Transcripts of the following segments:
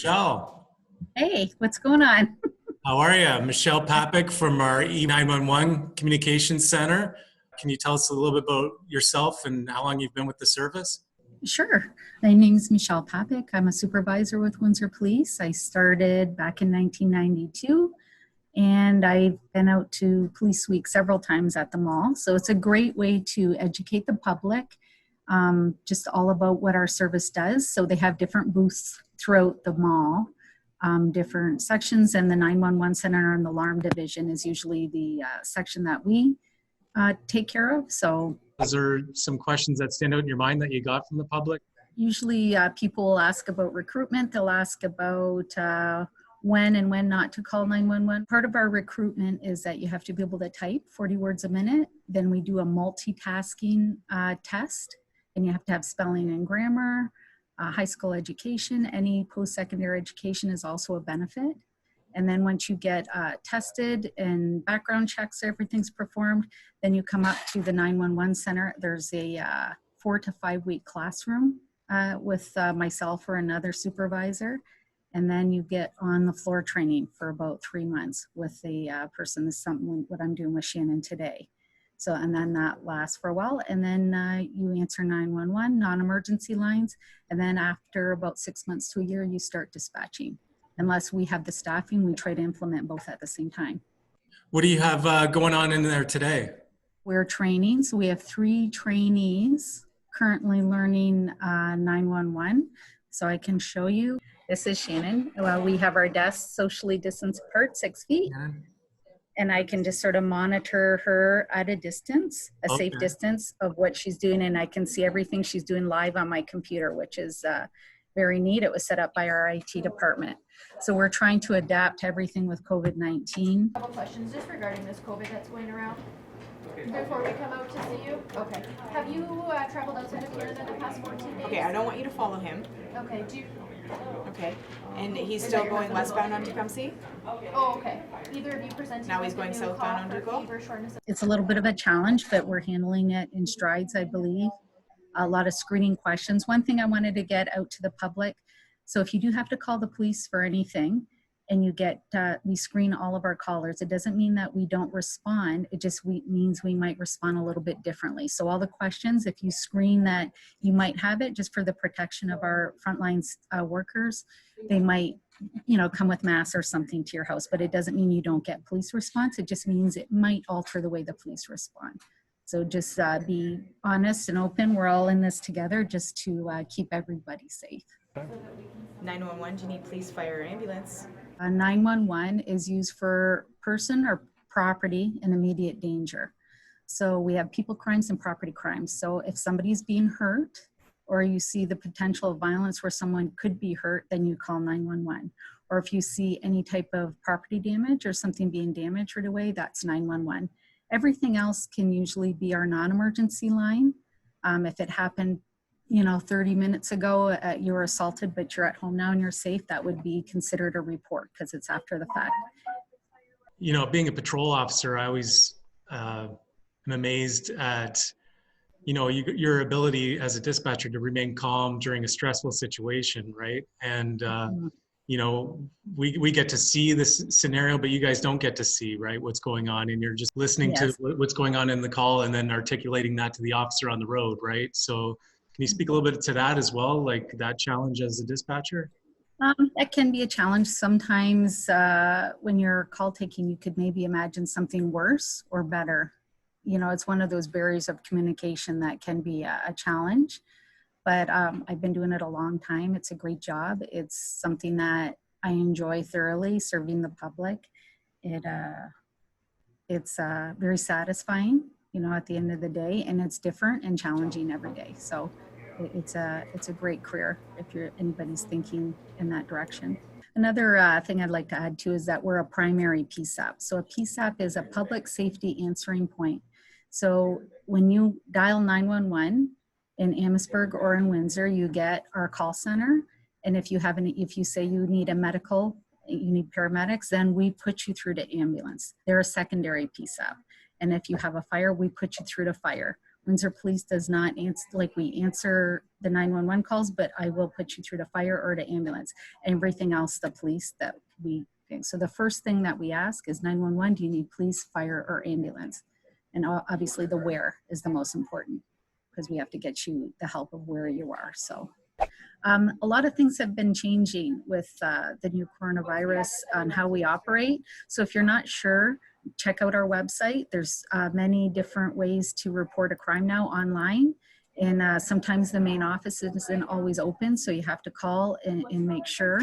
Michelle. Hey, what's going on? How are you? Michelle Papik from our E911 Communications Center. Can you tell us a little bit about yourself and how long you've been with the service? Sure. My name is Michelle Papik. I'm a supervisor with Windsor Police. I started back in 1992, and I've been out to Police Week several times at the mall. So it's a great way to educate the public, just all about what our service does. So they have different booths throughout the mall, different sections, and the 911 Center and the Alarm Division is usually the section that we take care of. So Is there some questions that stand out in your mind that you got from the public? usually people will ask about recruitment. They'll ask about when and when not to call 911. Part of our recruitment is that you have to be able to type 40 words a minute. Then we do a multitasking test, and you have to have spelling and grammar, high school education. Any post-secondary education is also a benefit. And then once you get tested and background checks, everything's performed, then you come up to the 911 Center. There's a 4 to 5 week classroom with myself or another supervisor. And then you get on the floor training for about 3 months with a person. This is something what I'm doing with Shannon today. So, and then that lasts for a while. And then you answer 911, non-emergency lines. And then after about 6 months to a year, you start dispatching. Unless we have the staffing, we try to implement both at the same time. What do you have going on in there today? We're training, so we have 3 trainees currently learning 911. So I can show you. This is Shannon. We have our desks socially distanced apart, 6 feet. Yeah. And I can just sort of monitor her at a distance, a safe distance of what she's doing. And I can see everything she's doing live on my computer, which is very neat. It was set up by our IT department. So we're trying to adapt to everything with COVID-19. A couple questions just regarding this COVID that's going around before we come out to see you. Okay. Have you traveled outside of Canada the past 14 days? Okay, I don't want you to follow him. Okay. Do you? Okay. And he's still going westbound on Tecumseh? Oh, okay. Either of you presented. Now he's with a going new southbound cough on or Dugal? fever, shortness of- It's a little bit of a challenge, but we're handling it in strides, I believe. A lot of screening questions. One thing I wanted to get out to the public. So if you do have to call the police for anything and you get, we screen all of our callers, it doesn't mean that we don't respond. It just means we might respond a little bit differently. So all the questions, if you screen that you might have it just for the protection of our frontline workers, they might, come with masks or something to your house, but it doesn't mean you don't get police response. It just means it might alter the way the police respond. So just be honest and open. We're all in this together just to keep everybody safe. 911, do you need police, fire, or ambulance? 911 is used for person or property in immediate danger. So we have people crimes and property crimes. So if somebody's being hurt or you see the potential of violence where someone could be hurt, then you call 911. Or if you see any type of property damage or something being damaged right away, that's 911. Everything else can usually be our non-emergency line. If it happened 30 minutes ago, you were assaulted, but you're at home now and you're safe, that would be considered a report because it's after the fact. Being a patrol officer, I always am amazed at, your ability as a dispatcher to remain calm during a stressful situation, right? And, we get to see this scenario, but you guys don't get to see, right, what's going on. And you're just listening to what's going on in the call and then articulating that to the officer on the road, right? So can you speak a little bit to that as well, like that challenge as a dispatcher? That can be a challenge. Sometimes when you're call taking, you could maybe imagine something worse or better. It's one of those barriers of communication that can be a challenge. But I've been doing it a long time. It's a great job. It's something that I enjoy thoroughly, serving the public. It's very satisfying, at the end of the day, and it's different and challenging every day. So it's a great career if anybody's thinking in that direction. Another thing I'd like to add too is that we're a primary PSAP. So a PSAP is a public safety answering point. So when you dial 911 in Amherstburg or in Windsor, you get our call center. And if you say you need a medical, you need paramedics, then we put you through to ambulance. They're a secondary PSAP. And if you have a fire, we put you through to fire. Windsor Police does not answer, like we answer the 911 calls, but I will put you through to fire or to ambulance. Everything else, the police that we, so the first thing that we ask is 911, do you need police, fire, or ambulance? And obviously the where is the most important, because we have to get you the help of where you are. So a lot of things have been changing with the new coronavirus on how we operate. So if you're not sure, check out our website. There's many different ways to report a crime now online. And sometimes the main office isn't always open, so you have to call and make sure.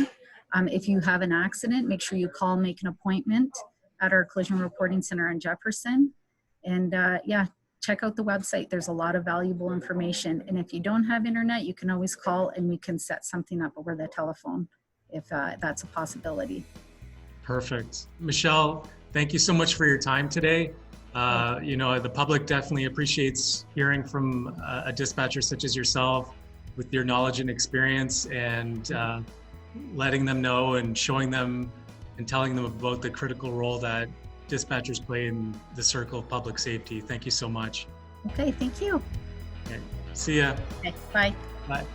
If you have an accident, make sure you call, make an appointment at our collision reporting center in Jefferson. And yeah, check out the website. There's a lot of valuable information. And if you don't have internet, you can always call and we can set something up over the telephone if that's a possibility. Perfect. Michelle, thank you so much for your time today. You know, the public definitely appreciates hearing from a dispatcher such as yourself with your knowledge and experience, and letting them know and showing them and telling them about the critical role that dispatchers play in the circle of public safety. Thank you so much. Okay, thank you. Okay. See ya. Okay, bye. Bye.